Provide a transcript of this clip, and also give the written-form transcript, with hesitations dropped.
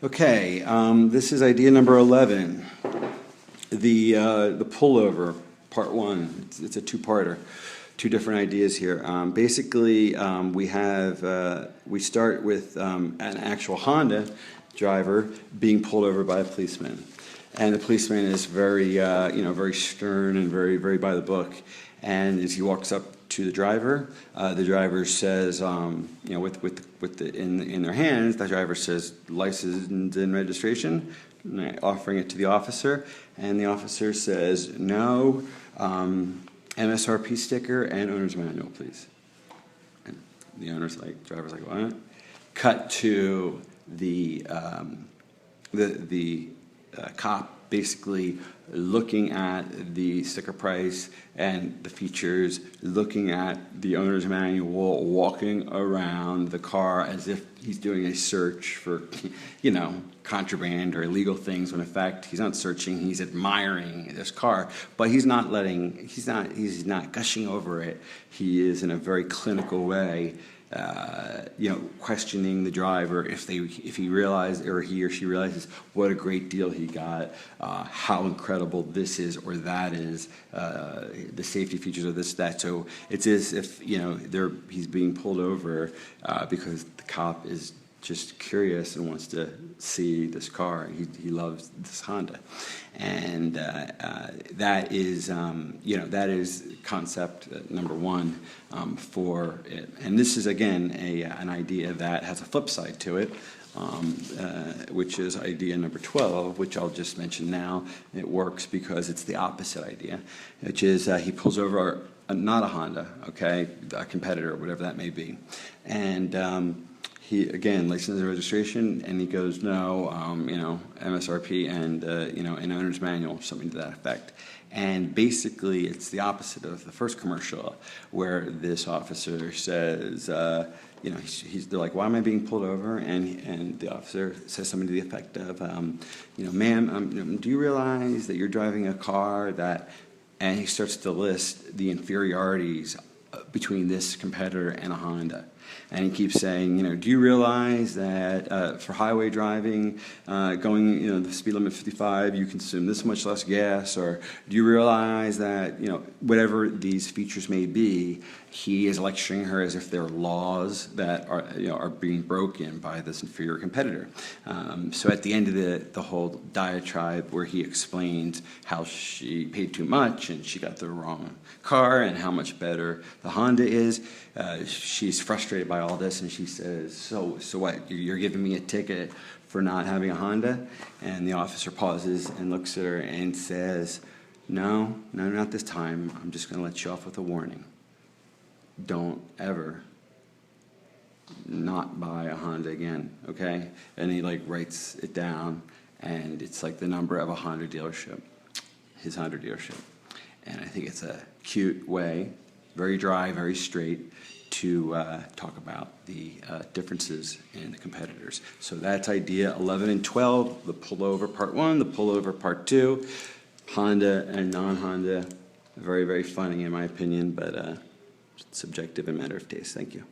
Okay, this is idea number 11, the pullover, part one. It's a two-parter, two different ideas here. Basically, we start with an actual Honda driver being pulled over by a policeman, and the policeman is very, very stern and very, very by the book. And as he walks up to the driver says, in their hands, the driver says license and registration, offering it to the officer, and the officer says no, MSRP sticker and owner's manual, please. And the driver's like, what? Cut to the cop basically looking at the sticker price and the features, looking at the owner's manual, walking around the car as if he's doing a search for, contraband or illegal things, when in fact he's not searching, he's admiring this car, but he's not gushing over it. He is in a very clinical way, questioning the driver if he realized, or he or she realizes what a great deal he got, how incredible this is or that is, the safety features of this, that. So it's as if he's being pulled over because the cop is just curious and wants to see this car. He loves this Honda, and that is concept number one for it. And this is again an idea that has a flip side to it, which is idea number 12, which I'll just mention now. It works because it's the opposite idea, which is he pulls over not a Honda, okay, a competitor, whatever that may be, and he, again, license and registration, and he goes, no, MSRP and, an owner's manual, something to that effect. And basically, it's the opposite of the first commercial, where this officer says, they're like, why am I being pulled over? And the officer says something to the effect of, ma'am, do you realize that you're driving a car that, and he starts to list the inferiorities between this competitor and a Honda. And he keeps saying, do you realize that for highway driving, going, the speed limit 55, you consume this much less gas? Or do you realize that, whatever these features may be, he is lecturing her as if they're laws that are being broken by this inferior competitor. So at the end of the whole diatribe, where he explains how she paid too much and she got the wrong car and how much better the Honda is, she's frustrated by all this, and she says, so what, you're giving me a ticket for not having a Honda? And the officer pauses and looks at her and says, no, not this time. I'm just going to let you off with a warning. Don't ever not buy a Honda again, okay? And he writes it down, and it's like the number of a Honda dealership, his Honda dealership. And I think it's a cute way, very dry, very straight, to talk about the differences in the competitors. So that's idea 11 and 12, the pullover part one, the pullover part two, Honda and non-Honda. Very, very funny in my opinion, but subjective and matter of taste. Thank you.